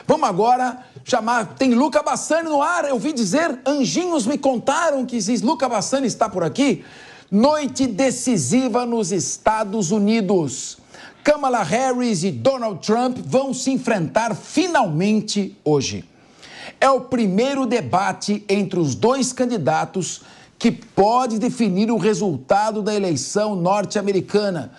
Vamos agora chamar... Tem Luca Bassani no ar, eu ouvi dizer, anjinhos me contaram que Luca Bassani está por aqui. Noite decisiva nos Estados Unidos. Kamala Harris e Donald Trump vão se enfrentar finalmente hoje. É o primeiro debate entre os dois candidatos que pode definir o resultado da eleição norte-americana.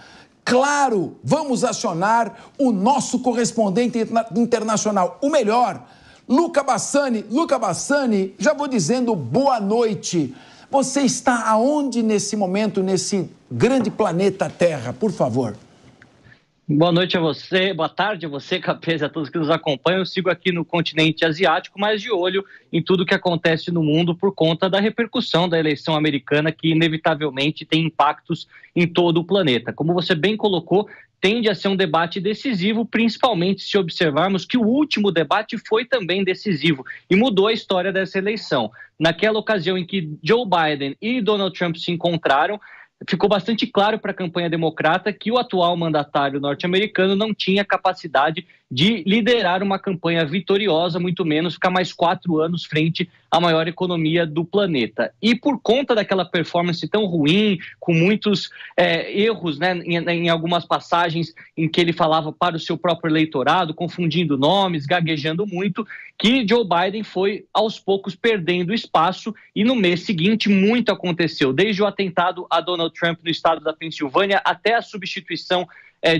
Claro, vamos acionar o nosso correspondente internacional, o melhor, Luca Bassani. Luca Bassani, já vou dizendo boa noite. Você está aonde nesse momento, nesse grande planeta Terra, por favor? Boa noite a você, boa tarde a você, Capês, e a todos que nos acompanham. Eu sigo aqui no continente asiático, mas de olho em tudo que acontece no mundo por conta da repercussão da eleição americana, que inevitavelmente tem impactos em todo o planeta. Como você bem colocou, tende a ser um debate decisivo, principalmente se observarmos que o último debate foi também decisivo e mudou a história dessa eleição. Naquela ocasião em que Joe Biden e Donald Trump se encontraram, ficou bastante claro para a campanha democrata que o atual mandatário norte-americano não tinha capacidade de liderar uma campanha vitoriosa, muito menos ficar mais 4 anos frente à maior economia do planeta. E por conta daquela performance tão ruim, com muitos erros, né, em algumas passagens em que ele falava para o seu próprio eleitorado, confundindo nomes, gaguejando muito, que Joe Biden foi aos poucos perdendo espaço e no mês seguinte muito aconteceu, desde o atentado a Donald Trump no estado da Pensilvânia até a substituição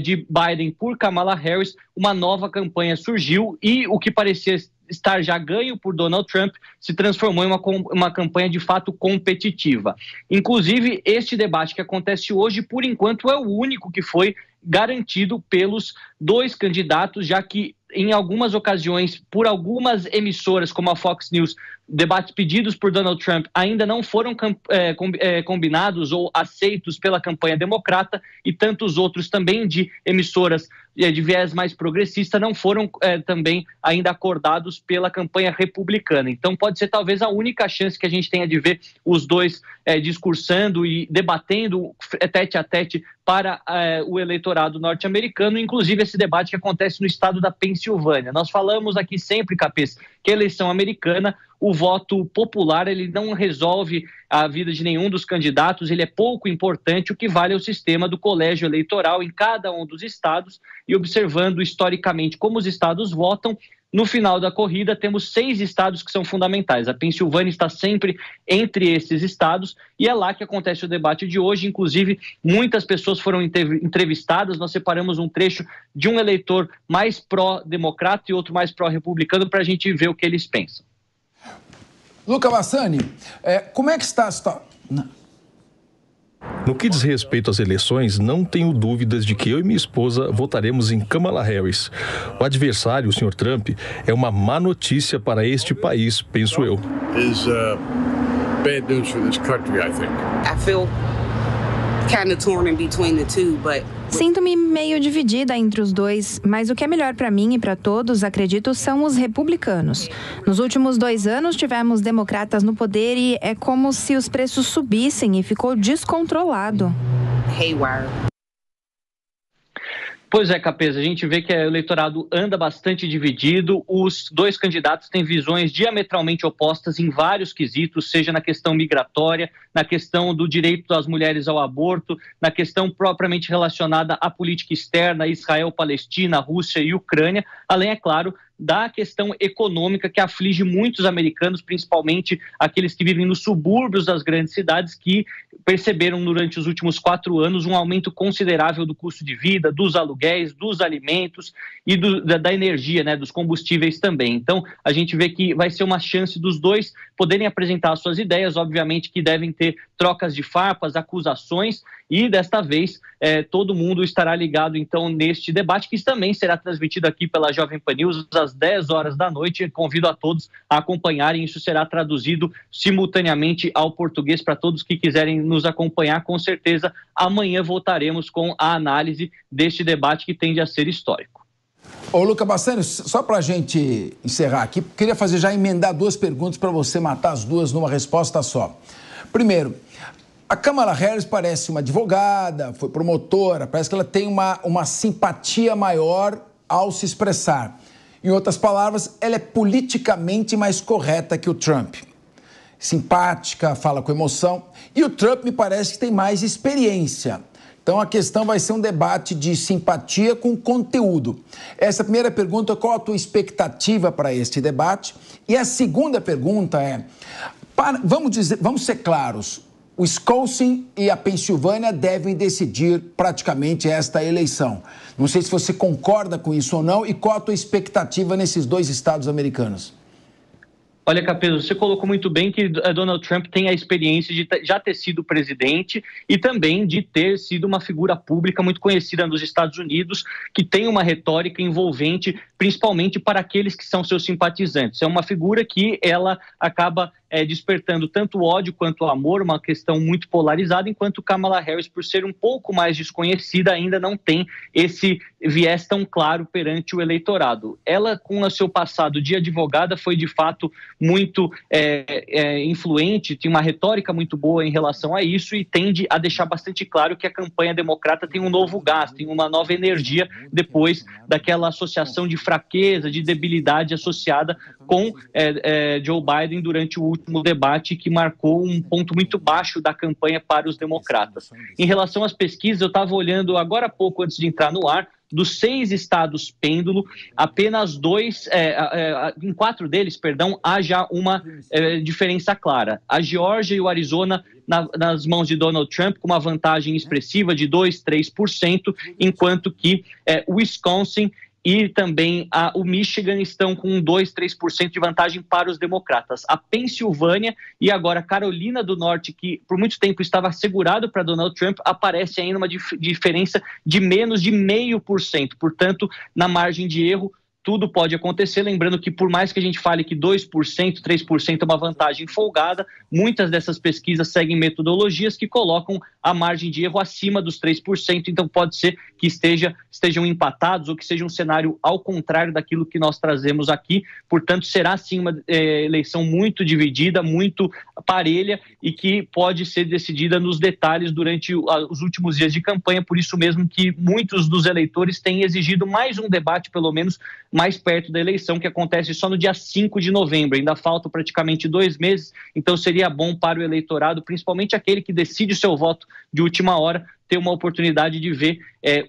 de Biden por Kamala Harris, uma nova campanha surgiu e o que parecia estar já ganho por Donald Trump se transformou em uma campanha de fato competitiva. Inclusive, este debate que acontece hoje, por enquanto, é o único que foi garantido pelos dois candidatos, já que em algumas ocasiões, por algumas emissoras como a Fox News, debates pedidos por Donald Trump ainda não foram combinados ou aceitos pela campanha democrata e tantos outros também de emissoras de viés mais progressista não foram também ainda acordados pela campanha republicana. Então pode ser talvez a única chance que a gente tenha de ver os dois discursando e debatendo tete a tete para o eleitorado norte-americano, inclusive esse debate que acontece no estado da Pensilvânia. Nós falamos aqui sempre, Capês, que a eleição americana, o voto popular, ele não resolve a vida de nenhum dos candidatos, ele é pouco importante, o que vale é o sistema do colégio eleitoral em cada um dos estados e observando historicamente como os estados votam. No final da corrida, temos 6 estados que são fundamentais. A Pensilvânia está sempre entre esses estados e é lá que acontece o debate de hoje. Inclusive, muitas pessoas foram entrevistadas. Nós separamos um trecho de um eleitor mais pró-democrata e outro mais pró-republicano para a gente ver o que eles pensam. Luca Bassani, como é que está a situação? No que diz respeito às eleições, não tenho dúvidas de que eu e minha esposa votaremos em Kamala Harris. O adversário, o Sr. Trump, é uma má notícia para este país, penso eu. Bad news for this country, I think. I feel kind of torn in between the two, but sinto-me meio dividida entre os dois, mas o que é melhor para mim e para todos, acredito, são os republicanos. Nos últimos 2 anos tivemos democratas no poder e é como se os preços subissem e ficou descontrolado. haywire. Pois é, Capês, a gente vê que o eleitorado anda bastante dividido, os dois candidatos têm visões diametralmente opostas em vários quesitos, seja na questão migratória, na questão do direito das mulheres ao aborto, na questão propriamente relacionada à política externa, Israel, Palestina, Rússia e Ucrânia, além, é claro, da questão econômica que aflige muitos americanos, principalmente aqueles que vivem nos subúrbios das grandes cidades, que perceberam durante os últimos 4 anos um aumento considerável do custo de vida, dos aluguéis, dos alimentos e da energia, né, dos combustíveis também. Então, a gente vê que vai ser uma chance dos dois poderem apresentar suas ideias, obviamente que devem ter trocas de farpas, acusações, e desta vez todo mundo estará ligado então neste debate, que também será transmitido aqui pela Jovem Pan News às 10 horas da noite. Convido a todos a acompanharem, isso será traduzido simultaneamente ao português para todos que quiserem nos acompanhar. Com certeza amanhã voltaremos com a análise deste debate que tende a ser histórico. Ô, Luca Bassani, só para a gente encerrar aqui, queria já emendar 2 perguntas para você matar as 2 numa resposta só. Primeiro, a Kamala Harris parece uma advogada, foi promotora, parece que ela tem uma simpatia maior ao se expressar. Em outras palavras, ela é politicamente mais correta que o Trump. Simpática, fala com emoção. E o Trump me parece que tem mais experiência. Então a questão vai ser um debate de simpatia com conteúdo. Essa primeira pergunta, qual a tua expectativa para este debate? E a segunda pergunta é, vamos ser claros, o Wisconsin e a Pensilvânia devem decidir praticamente esta eleição. Não sei se você concorda com isso ou não e qual a tua expectativa nesses dois estados americanos. Olha, Capelo, você colocou muito bem que Donald Trump tem a experiência de já ter sido presidente e também de ter sido uma figura pública muito conhecida nos Estados Unidos, que tem uma retórica envolvente, principalmente para aqueles que são seus simpatizantes. É uma figura que ela acaba despertando tanto ódio quanto amor, uma questão muito polarizada, enquanto Kamala Harris, por ser um pouco mais desconhecida, ainda não tem esse viés tão claro perante o eleitorado. Ela, com o seu passado de advogada, foi de fato muito influente, tinha uma retórica muito boa em relação a isso e tende a deixar bastante claro que a campanha democrata tem um novo gás, tem uma nova energia depois daquela associação de fraqueza, de debilidade associada com Joe Biden durante o último debate, que marcou um ponto muito baixo da campanha para os democratas. Em relação às pesquisas, eu estava olhando agora há pouco, antes de entrar no ar, dos 6 estados pêndulo, apenas 2, em 4 deles, há já uma diferença clara. A Geórgia e o Arizona nas mãos de Donald Trump, com uma vantagem expressiva de 2-3%, enquanto que o Wisconsin e também o Michigan estão com 2-3% de vantagem para os democratas. A Pensilvânia e agora a Carolina do Norte, que por muito tempo estava assegurado para Donald Trump, aparece ainda uma diferença de menos de 0,5%. Portanto, na margem de erro, tudo pode acontecer, lembrando que por mais que a gente fale que 2%, 3% é uma vantagem folgada, muitas dessas pesquisas seguem metodologias que colocam a margem de erro acima dos 3%, então pode ser que estejam empatados ou que seja um cenário ao contrário daquilo que nós trazemos aqui. Portanto, será sim uma eleição muito dividida, muito parelha e que pode ser decidida nos detalhes durante os últimos dias de campanha, por isso mesmo que muitos dos eleitores têm exigido mais um debate, pelo menos mais perto da eleição, que acontece só no dia 5 de novembro. Ainda faltam praticamente 2 meses, então seria bom para o eleitorado, principalmente aquele que decide o seu voto de última hora, ter uma oportunidade de ver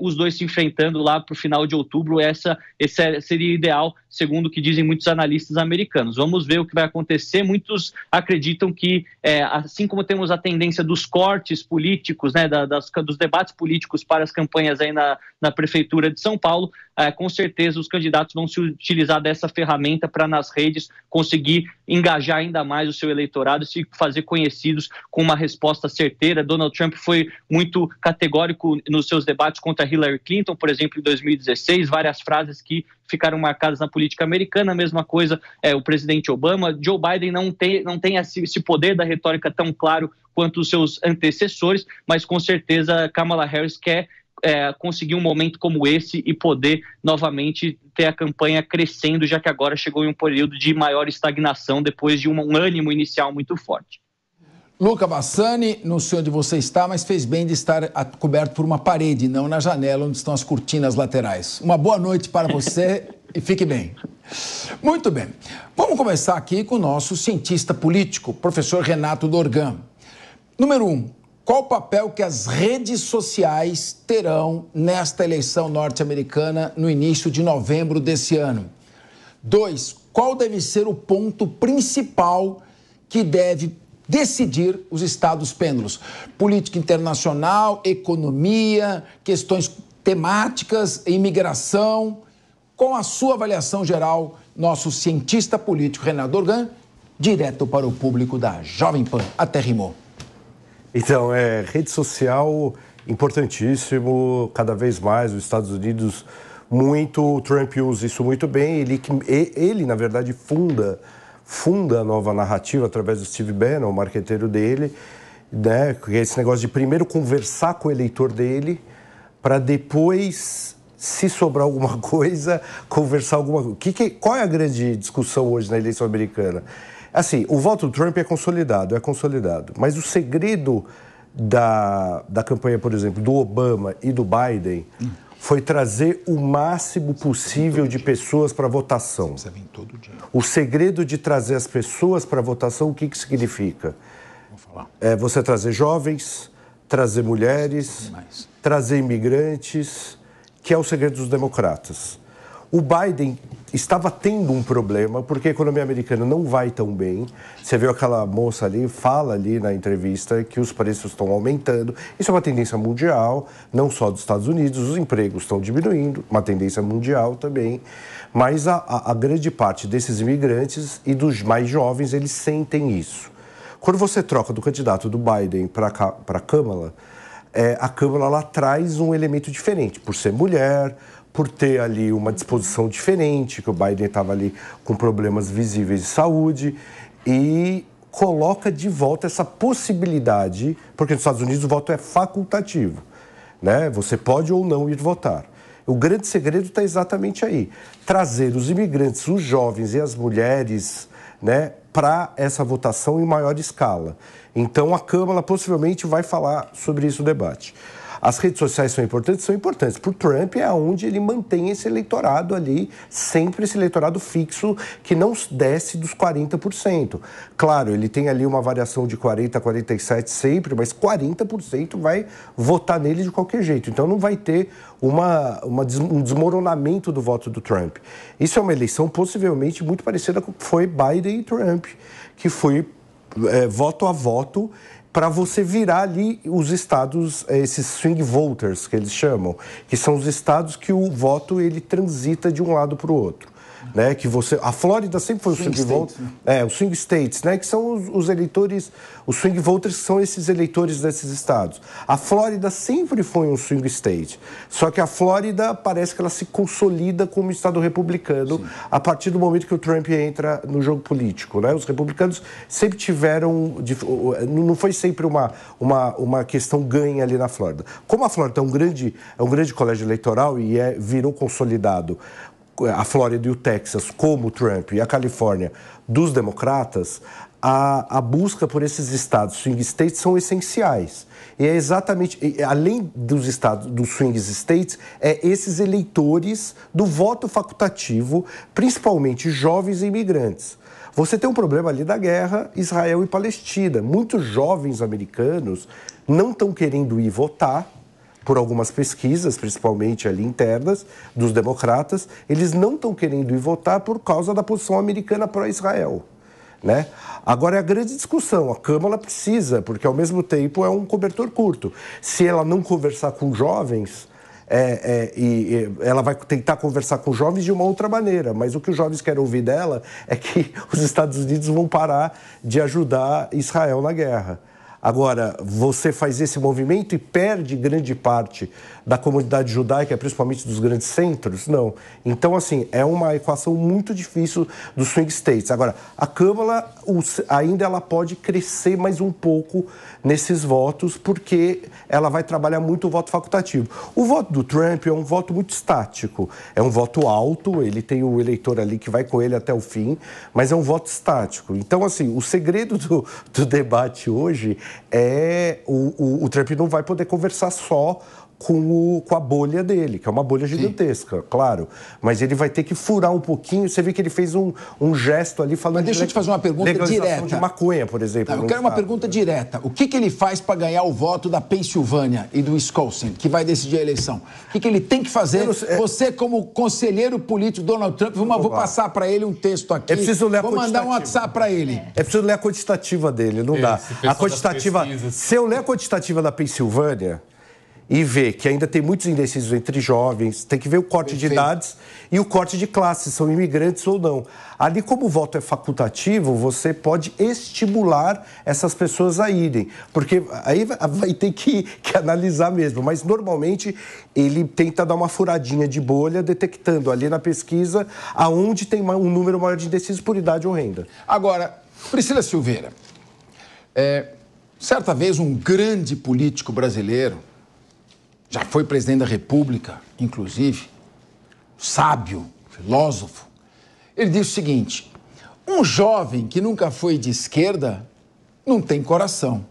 os dois se enfrentando lá para o final de outubro. Esse seria ideal, segundo o que dizem muitos analistas americanos. Vamos ver o que vai acontecer. Muitos acreditam que, assim como temos a tendência dos cortes políticos, né, dos debates políticos para as campanhas aí na Prefeitura de São Paulo, com certeza os candidatos vão se utilizar dessa ferramenta para nas redes conseguir engajar ainda mais o seu eleitorado e se fazer conhecidos com uma resposta certeira. Donald Trump foi muito categórico nos seus debates contra Hillary Clinton, por exemplo, em 2016, várias frases que ficaram marcadas na política americana. A mesma coisa o presidente Obama. Joe Biden não tem esse poder da retórica tão claro quanto os seus antecessores, mas com certeza Kamala Harris quer conseguir um momento como esse e poder novamente ter a campanha crescendo, já que agora chegou em um período de maior estagnação depois de um ânimo inicial muito forte. Luca Bassani, não sei onde você está, mas fez bem de estar coberto por uma parede, não na janela onde estão as cortinas laterais. Uma boa noite para você e fique bem. Muito bem. Vamos começar aqui com o nosso cientista político, professor Renato Dorgan. Número 1, qual o papel que as redes sociais terão nesta eleição norte-americana no início de novembro desse ano? 2, qual deve ser o ponto principal que deve decidir os estados pêndulos? Política internacional, economia, questões temáticas, imigração. Com a sua avaliação geral, nosso cientista político Renato Dorgan, direto para o público da Jovem Pan. Até rimou. Então, rede social importantíssimo, cada vez mais os Estados Unidos o Trump usa isso muito bem, ele na verdade funda a nova narrativa através do Steve Bannon, o marqueteiro dele, né? Esse negócio de primeiro conversar com o eleitor dele, para depois, se sobrar alguma coisa, conversar alguma coisa. Qual é a grande discussão hoje na eleição americana? Assim, o voto do Trump é consolidado, mas o segredo da campanha, por exemplo, do Obama e do Biden, foi trazer o máximo possível de pessoas para a votação. O segredo de trazer as pessoas para a votação, o que significa? É você trazer jovens, trazer mulheres, trazer imigrantes, que é o segredo dos democratas. O Biden estava tendo um problema, porque a economia americana não vai tão bem. Você viu aquela moça ali, fala ali na entrevista que os preços estão aumentando. Isso é uma tendência mundial, não só dos Estados Unidos, os empregos estão diminuindo, uma tendência mundial também. Mas a grande parte desses imigrantes e dos mais jovens, eles sentem isso. Quando você troca do candidato do Biden para a Câmara, a Câmara ela traz um elemento diferente, por ser mulher, por ter ali uma disposição diferente, que o Biden estava ali com problemas visíveis de saúde, e coloca de volta essa possibilidade, porque nos Estados Unidos o voto é facultativo, né? Você pode ou não ir votar. O grande segredo está exatamente aí, trazer os imigrantes, os jovens e as mulheres, né, para essa votação em maior escala. Então a Câmara possivelmente vai falar sobre isso no debate. As redes sociais são importantes? São importantes. Para o Trump é onde ele mantém esse eleitorado ali, sempre esse eleitorado fixo que não desce dos 40%. Claro, ele tem ali uma variação de 40% a 47% sempre, mas 40% vai votar nele de qualquer jeito. Então não vai ter um desmoronamento do voto do Trump. Isso é uma eleição possivelmente muito parecida com o que foi Biden e Trump, que foi voto a voto, para você virar ali os estados, esses swing voters que eles chamam, que são os estados que o voto ele transita de um lado para o outro. Né, que a Flórida sempre foi o swing voter, os swing states, né, que são os eleitores, os swing voters são esses eleitores desses estados. A Flórida sempre foi um swing state, só que a Flórida parece que ela se consolida como estado republicano a partir do momento que o Trump entra no jogo político, né? Os republicanos sempre tiveram, não foi sempre uma questão ganha ali na Flórida. Como a Flórida é um grande colégio eleitoral e virou consolidado a Flórida e o Texas, como o Trump, e a Califórnia, dos democratas, a busca por esses estados swing states são essenciais. E é exatamente, além dos estados, dos swing states, esses eleitores do voto facultativo, principalmente jovens e imigrantes. Você tem um problema ali da guerra Israel e Palestina. Muitos jovens americanos não estão querendo ir votar, por algumas pesquisas, principalmente ali internas, dos democratas, eles não estão querendo ir votar por causa da posição americana pró-Israel, né? Agora é a grande discussão, a Câmara precisa, porque ao mesmo tempo é um cobertor curto. Se ela não conversar com jovens, ela vai tentar conversar com jovens de uma outra maneira, mas o que os jovens querem ouvir dela é que os Estados Unidos vão parar de ajudar Israel na guerra. Agora, você faz esse movimento e perde grande parte da comunidade judaica, principalmente dos grandes centros? Não. Então, assim, é uma equação muito difícil dos swing states. Agora, a Câmara ainda ela pode crescer mais um pouco nesses votos, porque ela vai trabalhar muito o voto facultativo. O voto do Trump é um voto muito estático. É um voto alto, ele tem o eleitor ali que vai com ele até o fim, mas é um voto estático. Então, assim, o segredo do debate hoje o Trump não vai poder conversar só com a bolha dele, que é uma bolha gigantesca, claro. Mas ele vai ter que furar um pouquinho. Você vê que ele fez um gesto ali falando... Mas deixa eu te fazer uma pergunta direta. De maconha, por exemplo. Não, eu quero uma pergunta direta. O que ele faz para ganhar o voto da Pensilvânia e do Wisconsin, que vai decidir a eleição? O que ele tem que fazer? Você, como conselheiro político do Donald Trump, vou passar para ele um texto aqui. Vou mandar um WhatsApp para ele. É preciso ler a quantitativa dele, não dá. A quantitativa... Se eu ler a quantitativa da Pensilvânia e ver que ainda tem muitos indecisos entre jovens, tem que ver o corte de idades e o corte de classes, são imigrantes ou não. Ali, como o voto é facultativo, você pode estimular essas pessoas a irem, porque aí vai ter que analisar mesmo, mas normalmente ele tenta dar uma furadinha de bolha, detectando ali na pesquisa aonde tem um número maior de indecisos por idade ou renda. Agora, Priscila Silveira, certa vez um grande político brasileiro, já foi presidente da República, inclusive, sábio, filósofo, ele disse o seguinte: um jovem que nunca foi de esquerda não tem coração.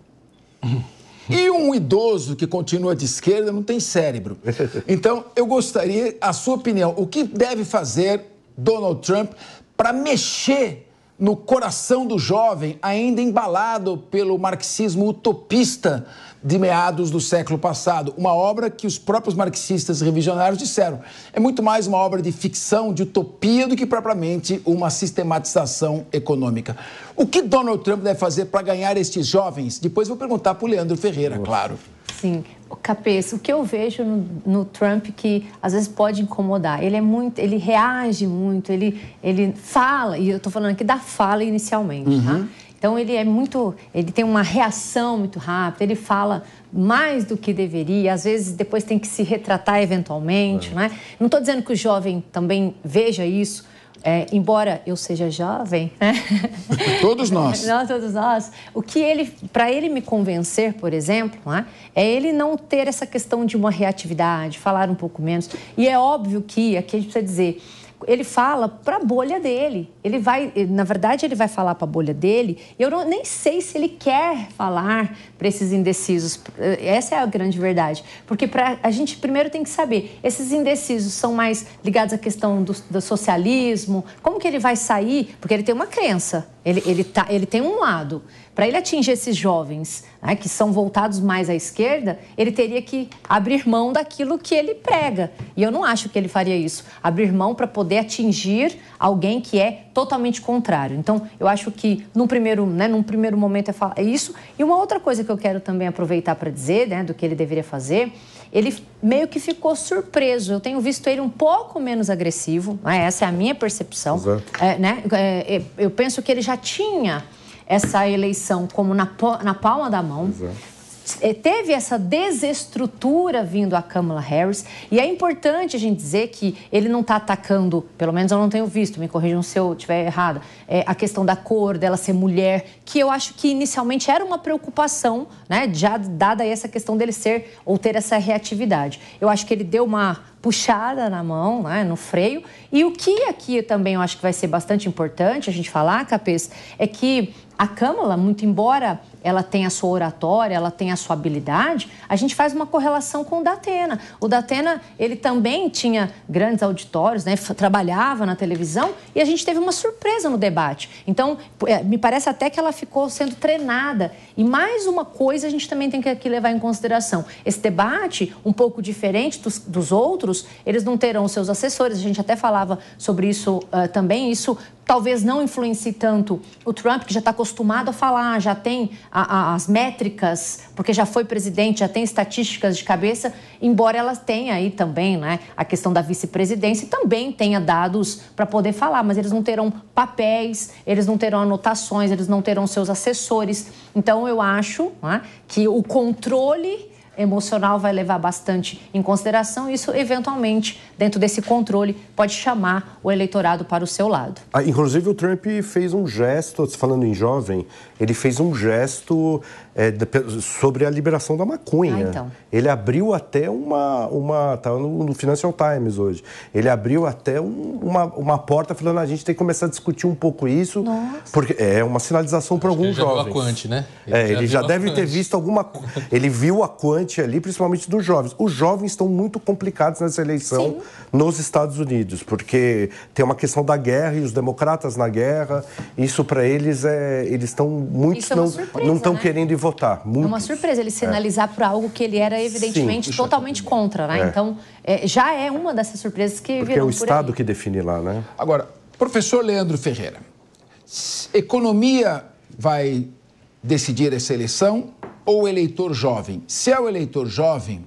E um idoso que continua de esquerda não tem cérebro. Então, eu gostaria, a sua opinião, o que deve fazer Donald Trump para mexer no coração do jovem, ainda embalado pelo marxismo utopista de meados do século passado? Uma obra que os próprios marxistas revisionários disseram é muito mais uma obra de ficção, de utopia, do que propriamente uma sistematização econômica. O que Donald Trump deve fazer para ganhar estes jovens? Depois vou perguntar para o Leandro Ferreira, claro. Sim. Cabeça, o que eu vejo no Trump que às vezes pode incomodar, ele reage muito, ele fala, e eu estou falando aqui da fala inicialmente, tá? Então ele tem uma reação muito rápida, ele fala mais do que deveria, às vezes depois tem que se retratar eventualmente, né? Não estou dizendo que o jovem também veja isso, embora eu seja jovem, né? Todos nós. Todos nós. Para ele me convencer, por exemplo, né, é ele não ter essa questão de uma reatividade, falar um pouco menos. E é óbvio que, aqui a gente precisa dizer, ele fala para a bolha dele. Na verdade, ele vai falar para a bolha dele. Eu nem sei se ele quer falar para esses indecisos. Essa é a grande verdade. Porque a gente primeiro tem que saber, esses indecisos são mais ligados à questão do socialismo? Como que ele vai sair? Porque ele tem uma crença. Ele tem um lado. Para ele atingir esses jovens, né, que são voltados mais à esquerda, ele teria que abrir mão daquilo que ele prega. E eu não acho que ele faria isso. Abrir mão para poder atingir alguém que é totalmente contrário. Então, eu acho que num primeiro momento é isso. E uma outra coisa que eu quero também aproveitar para dizer, né, do que ele deveria fazer, ele meio que ficou surpreso. Eu tenho visto ele um pouco menos agressivo, né? Essa é a minha percepção. Eu penso que ele já tinha essa eleição como na palma da mão. Teve essa desestrutura vindo a Kamala Harris, e é importante a gente dizer que ele não está atacando, pelo menos eu não tenho visto, me corrijam se eu estiver errada, a questão da cor, dela ser mulher, que eu acho que inicialmente era uma preocupação, né, já dada essa questão dele ser ou ter essa reatividade. Eu acho que ele deu uma puxada na mão, né, no freio, e o que aqui também eu acho que vai ser bastante importante a gente falar, Capês, é que a Kamala, muito embora ela tenha a sua oratória, ela tenha a sua habilidade, a gente faz uma correlação com o Datena. O Datena, ele também tinha grandes auditórios, né, trabalhava na televisão, e a gente teve uma surpresa no debate. Então, me parece até que ela ficou sendo treinada. E mais uma coisa a gente também tem que aqui levar em consideração. Esse debate, um pouco diferente dos outros, eles não terão seus assessores. A gente até falava sobre isso também. Isso talvez não influencie tanto o Trump, que já está acostumado a falar, já tem as métricas, porque já foi presidente, já tem estatísticas de cabeça, embora ela tenha aí também, né, a questão da vice-presidência e também tenha dados para poder falar, mas eles não terão papéis, eles não terão anotações, eles não terão seus assessores. Então, eu acho, né, que o controle emocional vai levar bastante em consideração. Isso, eventualmente, dentro desse controle, pode chamar o eleitorado para o seu lado. Inclusive, o Trump fez um gesto, falando em jovem, ele fez um gesto sobre a liberação da maconha. Então. Ele abriu até tá no Financial Times hoje, ele abriu até uma porta falando, a gente tem que começar a discutir um pouco isso. Nossa. Porque é uma sinalização para alguns jovens. Ele já viu a Quant, né? Ele já deve ter visto alguma... Ele viu a Quant ali, principalmente dos jovens. Os jovens estão muito complicados nessa eleição nos Estados Unidos, porque tem uma questão da guerra e os democratas na guerra. Isso para eles eles estão muitos não estão querendo ir votar. Muitos. É uma surpresa ele sinalizar por algo que ele era evidentemente totalmente contra, né? Então, já é uma dessas surpresas que porque viram é o Estado que define lá, né? Agora, professor Leandro Ferreira, economia vai decidir essa eleição ou o eleitor jovem? Se é o eleitor jovem,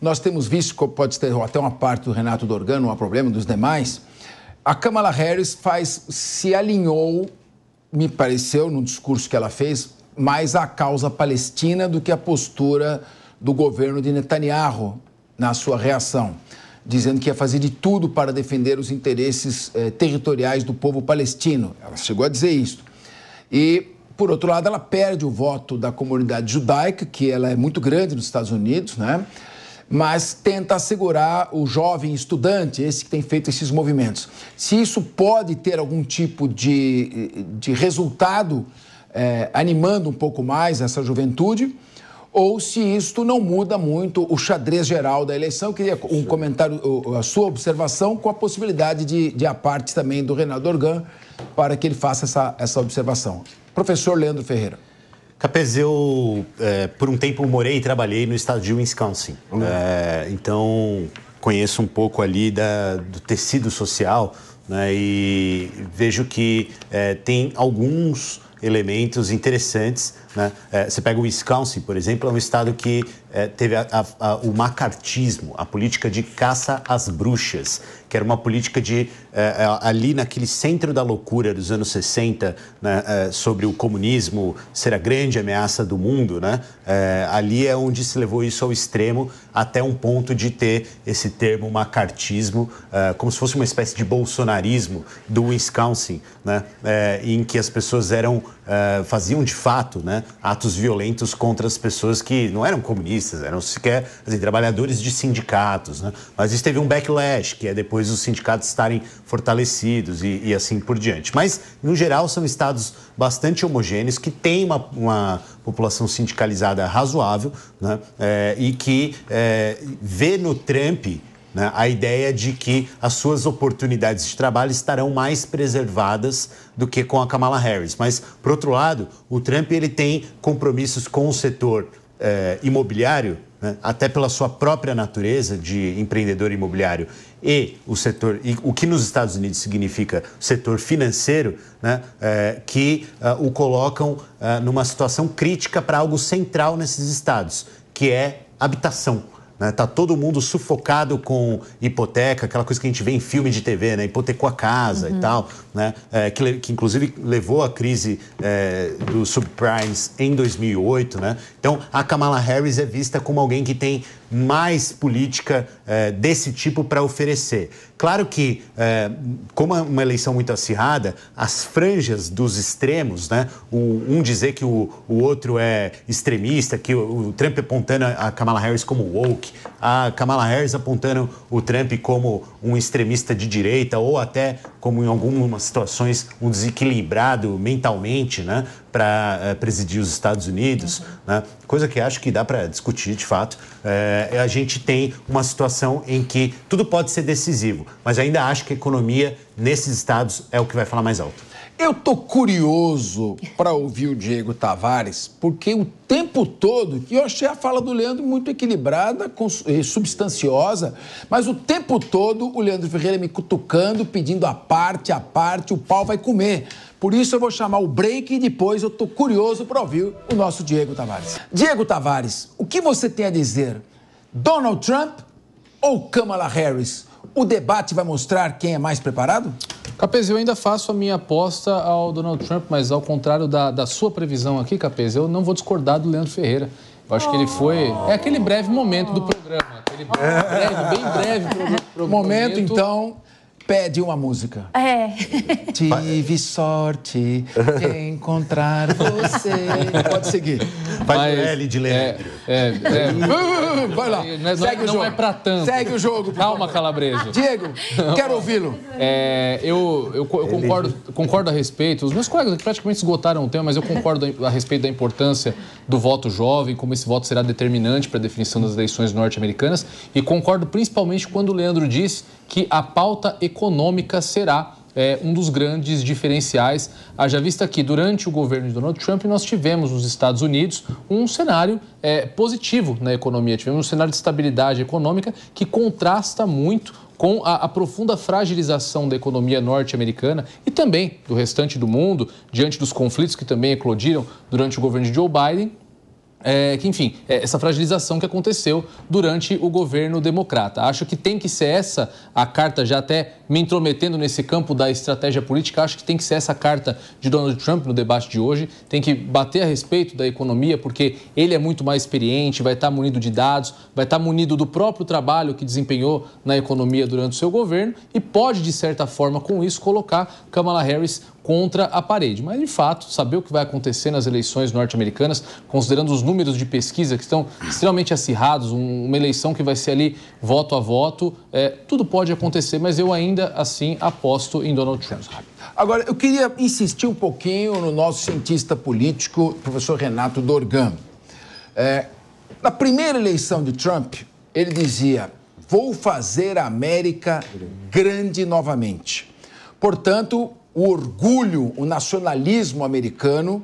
nós temos visto, pode ter até uma parte do Renato Dorgan, não há problema, dos demais, a Kamala Harris se alinhou, me pareceu, no discurso que ela fez, mais à causa palestina do que a postura do governo de Netanyahu na sua reação, dizendo que ia fazer de tudo para defender os interesses territoriais do povo palestino. Ela chegou a dizer isso. E, por outro lado, ela perde o voto da comunidade judaica, que ela é muito grande nos Estados Unidos, né? Mas tenta assegurar o jovem estudante, esse que tem feito esses movimentos. Se isso pode ter algum tipo de resultado animando um pouco mais essa juventude, ou se isto não muda muito o xadrez geral da eleição. Eu queria um comentário, a sua observação, com a possibilidade de a parte também do Renato Dorgan, para que ele faça essa observação. Professor Leandro Ferreira. Capes, eu por um tempo morei e trabalhei no estado de Wisconsin, então conheço um pouco ali do tecido social, né, e vejo que tem alguns elementos interessantes, né? Você pega o Wisconsin, por exemplo, é um estado que teve o macartismo, a política de caça às bruxas, que era uma política ali naquele centro da loucura dos anos 60, né, sobre o comunismo ser a grande ameaça do mundo, né? Ali é onde se levou isso ao extremo, até um ponto de ter esse termo macartismo, como se fosse uma espécie de bolsonarismo do Wisconsin, né? Em que as pessoas faziam de fato, né, atos violentos contra as pessoas que não eram comunistas, eram sequer trabalhadores de sindicatos, né? Mas isso teve um backlash, que é depois os sindicatos estarem fortalecidos e assim por diante. Mas, no geral, são estados bastante homogêneos, que têm uma população sindicalizada razoável, né? E que vê no Trump, né, a ideia de que as suas oportunidades de trabalho estarão mais preservadas do que com a Kamala Harris. Mas, por outro lado, o Trump ele tem compromissos com o setor imobiliário, né, até pela sua própria natureza de empreendedor imobiliário, e o que nos Estados Unidos significa setor financeiro, né, que o colocam numa situação crítica para algo central nesses estados, que é habitação. Tá todo mundo sufocado com hipoteca, aquela coisa que a gente vê em filme de TV, né? Hipotecou a casa e tal, né? Que inclusive levou à crise dos subprimes em 2008, né? Então, a Kamala Harris é vista como alguém que tem mais política desse tipo para oferecer. Claro que, como é uma eleição muito acirrada, as franjas dos extremos, né? Um dizer que o outro é extremista, que o Trump apontando a Kamala Harris como woke, a Kamala Harris apontando o Trump como um extremista de direita, ou até, como em algumas situações, um desequilibrado mentalmente, né, para presidir os Estados Unidos, né? Coisa que acho que dá para discutir, de fato. A gente tem uma situação em que tudo pode ser decisivo, mas ainda acho que a economia nesses estados é o que vai falar mais alto. Eu tô curioso para ouvir o Diego Tavares, porque o tempo todo, e eu achei a fala do Leandro muito equilibrada, substanciosa, mas o tempo todo o Leandro Ferreira me cutucando, pedindo a parte, o pau vai comer. Por isso eu vou chamar o break e depois eu tô curioso para ouvir o nosso Diego Tavares. Diego Tavares, o que você tem a dizer? Donald Trump ou Kamala Harris? O debate vai mostrar quem é mais preparado? Capes, eu ainda faço a minha aposta ao Donald Trump, mas ao contrário da sua previsão aqui, Capes, eu não vou discordar do Leandro Ferreira. Eu acho que ele foi... É aquele breve momento do programa, aquele bem breve momento, então... Pede uma música. Tive sorte de encontrar você. Pode seguir. Faz o L de Leandro. Vai lá. Segue o jogo. Não é pra tanto. Segue o jogo. Calma, Calabreso. Diego, quero ouvi-lo. Eu concordo a respeito. Os meus colegas aqui praticamente esgotaram o tema, mas eu concordo a respeito da importância do voto jovem, como esse voto será determinante para a definição das eleições norte-americanas. E concordo principalmente quando o Leandro disse que a pauta econômica será um dos grandes diferenciais. Haja vista que durante o governo de Donald Trump nós tivemos nos Estados Unidos um cenário positivo na economia, tivemos um cenário de estabilidade econômica que contrasta muito com a profunda fragilização da economia norte-americana e também do restante do mundo, diante dos conflitos que também eclodiram durante o governo de Joe Biden. Essa fragilização que aconteceu durante o governo democrata. Acho que tem que ser essa a carta, já até me intrometendo nesse campo da estratégia política, acho que tem que ser essa carta de Donald Trump no debate de hoje, tem que bater a respeito da economia, porque ele é muito mais experiente, vai estar munido de dados, vai estar munido do próprio trabalho que desempenhou na economia durante o seu governo e pode, de certa forma, com isso, colocar Kamala Harris contra a parede. Mas, de fato, saber o que vai acontecer nas eleições norte-americanas, considerando os números de pesquisa que estão extremamente acirrados, uma eleição que vai ser ali voto a voto, tudo pode acontecer, mas eu ainda, assim, aposto em Donald Trump. Agora, eu queria insistir um pouquinho no nosso cientista político, professor Renato Dorgan. Na primeira eleição de Trump, ele dizia: vou fazer a América grande novamente. Portanto, o orgulho, o nacionalismo americano,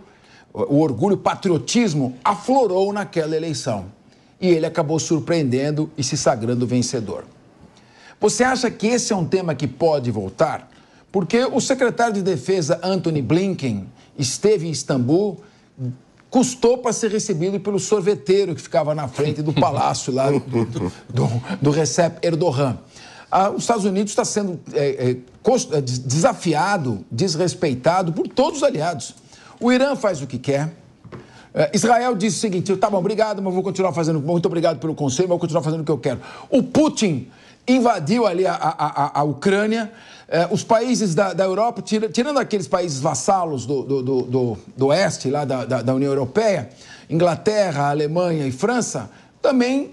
o orgulho, o patriotismo aflorou naquela eleição. E ele acabou surpreendendo e se sagrando vencedor. Você acha que esse é um tema que pode voltar? Porque o secretário de Defesa, Antony Blinken, esteve em Istambul, custou para ser recebido pelo sorveteiro que ficava na frente do palácio lá do Recep Erdogan. Os Estados Unidos está sendo desafiado, desrespeitado por todos os aliados. O Irã faz o que quer. Israel diz o seguinte: tá bom, obrigado, mas vou continuar fazendo, muito obrigado pelo conselho, mas vou continuar fazendo o que eu quero. O Putin invadiu ali a Ucrânia. Os países da Europa, tirando aqueles países vassalos do oeste, lá da União Europeia, Inglaterra, Alemanha e França, também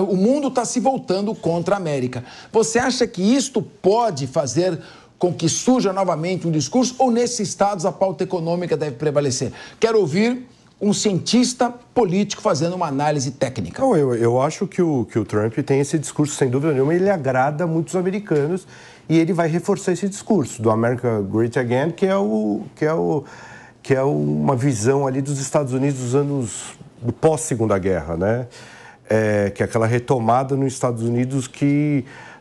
o mundo está se voltando contra a América. Você acha que isto pode fazer com que surja novamente um discurso, ou nesses estados a pauta econômica deve prevalecer? Quero ouvir um cientista político fazendo uma análise técnica. Não, eu acho que o Trump tem esse discurso, sem dúvida nenhuma, ele agrada muitos americanos e ele vai reforçar esse discurso do America Great Again, que é uma visão ali dos Estados Unidos dos anos do pós-Segunda Guerra, né? Que é aquela retomada nos Estados Unidos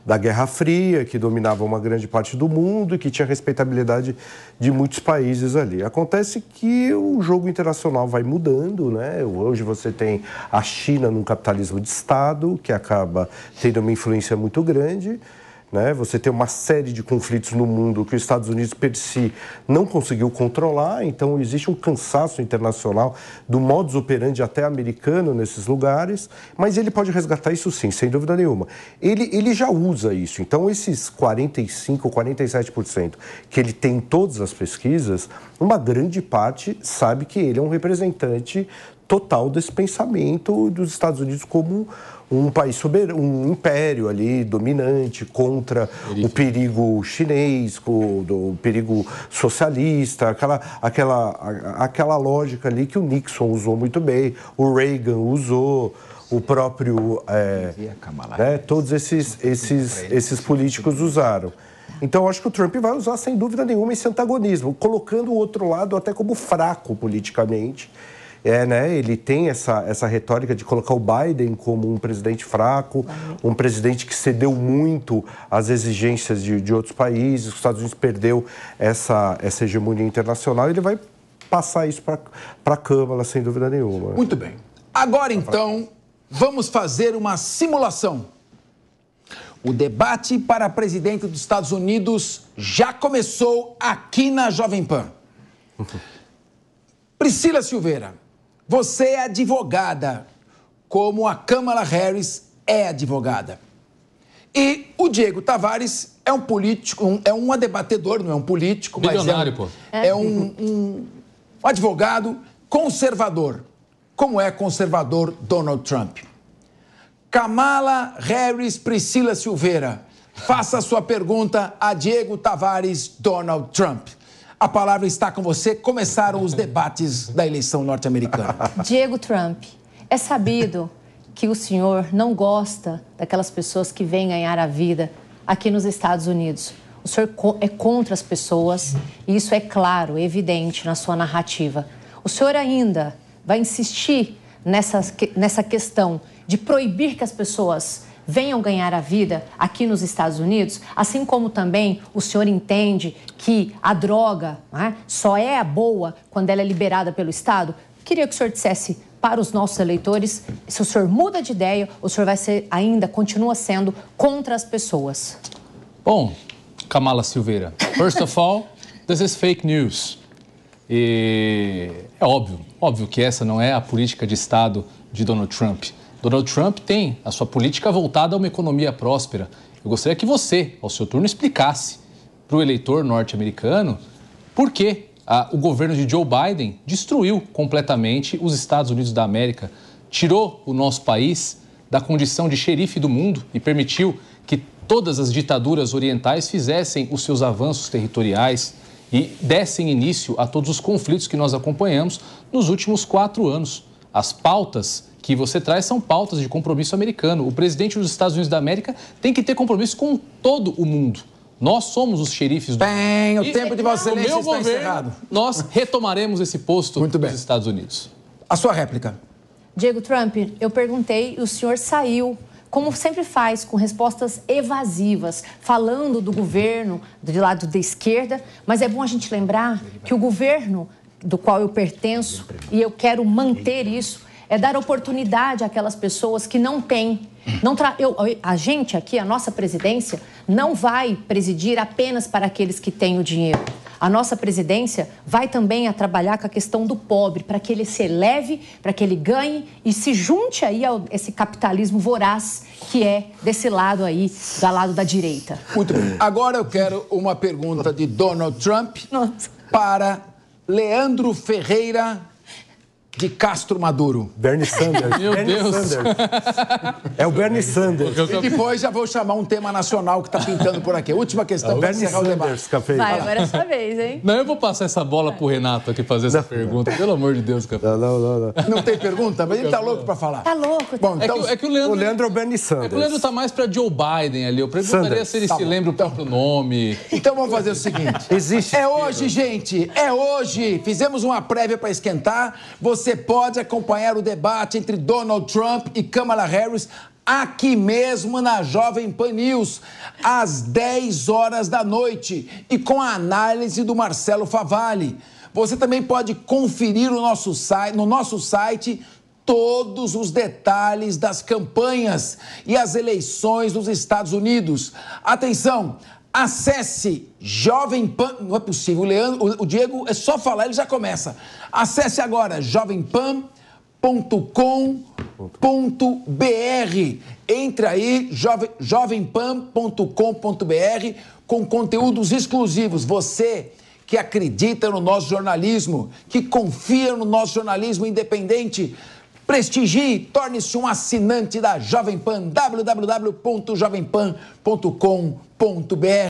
da Guerra Fria, que dominava uma grande parte do mundo e que tinha respeitabilidade de muitos países ali. Acontece que o jogo internacional vai mudando, né? Hoje você tem a China num capitalismo de Estado, que acaba tendo uma influência muito grande, né? Você tem uma série de conflitos no mundo que os Estados Unidos, per si, não conseguiu controlar, então existe um cansaço internacional do modus operandi até americano nesses lugares, mas ele pode resgatar isso sim, sem dúvida nenhuma. Ele já usa isso, então esses 45% ou 47% que ele tem em todas as pesquisas, uma grande parte sabe que ele é um representante total desse pensamento dos Estados Unidos como um país soberano, um império ali dominante contra o perigo chinês, o perigo socialista, aquela lógica ali que o Nixon usou muito bem, o Reagan usou, o próprio todos esses políticos usaram. Então, eu acho que o Trump vai usar, sem dúvida nenhuma, esse antagonismo, colocando o outro lado até como fraco politicamente. Ele tem essa retórica de colocar o Biden como um presidente fraco, um presidente que cedeu muito às exigências de outros países, os Estados Unidos perdeu essa hegemonia internacional, e ele vai passar isso para a Câmara, sem dúvida nenhuma. Muito bem. Agora, então, vamos fazer uma simulação. O debate para presidente dos Estados Unidos já começou aqui na Jovem Pan. Priscila Silveira, você é advogada, como a Kamala Harris é advogada. E o Diego Tavares é um político, é um debatedor, não é um político, bilionário, mas é um advogado conservador, como é conservador Donald Trump. Kamala Harris, Priscila Silveira, faça a sua pergunta a Diego Tavares, Donald Trump. A palavra está com você. Começaram os debates da eleição norte-americana. Diego Trump, é sabido que o senhor não gosta daquelas pessoas que vêm ganhar a vida aqui nos Estados Unidos. O senhor é contra as pessoas e isso é claro, evidente na sua narrativa. O senhor ainda vai insistir nessa questão de proibir que as pessoas venham ganhar a vida aqui nos Estados Unidos, assim como também o senhor entende que a droga só é boa quando ela é liberada pelo Estado? Queria que o senhor dissesse para os nossos eleitores se o senhor muda de ideia ou o senhor vai ser, ainda continua sendo contra as pessoas. Bom, Kamala Silveira, first of all, this is fake news. E é óbvio que essa não é a política de Estado de Donald Trump. Donald Trump tem a sua política voltada a uma economia próspera. Eu gostaria que você, ao seu turno, explicasse para o eleitor norte-americano por que o governo de Joe Biden destruiu completamente os Estados Unidos da América, tirou o nosso país da condição de xerife do mundo e permitiu que todas as ditaduras orientais fizessem os seus avanços territoriais e dessem início a todos os conflitos que nós acompanhamos nos últimos 4 anos. As pautas que você traz são pautas de compromisso americano. O presidente dos Estados Unidos da América tem que ter compromisso com todo o mundo. Nós somos os xerifes do mundo. Bem, o tempo de Vossa Excelência está encerrado. Nós retomaremos esse posto dos Estados Unidos. A sua réplica. Diego Trump, eu perguntei e o senhor saiu, como sempre faz, com respostas evasivas, falando do governo do lado da esquerda, mas é bom a gente lembrar que o governo do qual eu pertenço, e eu quero manter isso, é dar oportunidade àquelas pessoas que não têm. A gente aqui, a nossa presidência, não vai presidir apenas para aqueles que têm o dinheiro. A nossa presidência vai também a trabalhar com a questão do pobre, para que ele se eleve, para que ele ganhe e se junte aí a esse capitalismo voraz que é desse lado aí, do lado da direita. Muito bem. Agora eu quero uma pergunta de Donald Trump para Leandro Ferreira de Castro Maduro. Bernie Sanders. Meu Deus. Sanders. É o Bernie Sanders. E depois já vou chamar um tema nacional que está pintando por aqui. Última questão para encerrar o debate. Vai, agora é sua vez, hein? Não, eu vou passar essa bola pro Renato aqui fazer essa pergunta. Pelo amor de Deus, Café. Não. Não tem pergunta? Mas ele tá louco para falar. Tá louco. Bom, então, é que o Leandro... O Leandro é o Bernie Sanders. É que o Leandro tá mais pra Joe Biden ali. Eu perguntaria se ele se lembra o próprio nome. Então vamos fazer o seguinte. Existe. É hoje, gente. É hoje. Fizemos uma prévia para esquentar. Você pode acompanhar o debate entre Donald Trump e Kamala Harris aqui mesmo na Jovem Pan News, às 10 horas da noite, e com a análise do Marcelo Favalli. Você também pode conferir no nosso site todos os detalhes das campanhas e as eleições dos Estados Unidos. Atenção! Acesse Jovem Pan... Não é possível, o Diego, é só falar, ele já começa. Acesse agora jovempan.com.br. Entre aí, jovempan.com.br, com conteúdos exclusivos. Você que acredita no nosso jornalismo, que confia no nosso jornalismo independente, prestigie, torne-se um assinante da Jovem Pan, www.jovempan.com.br.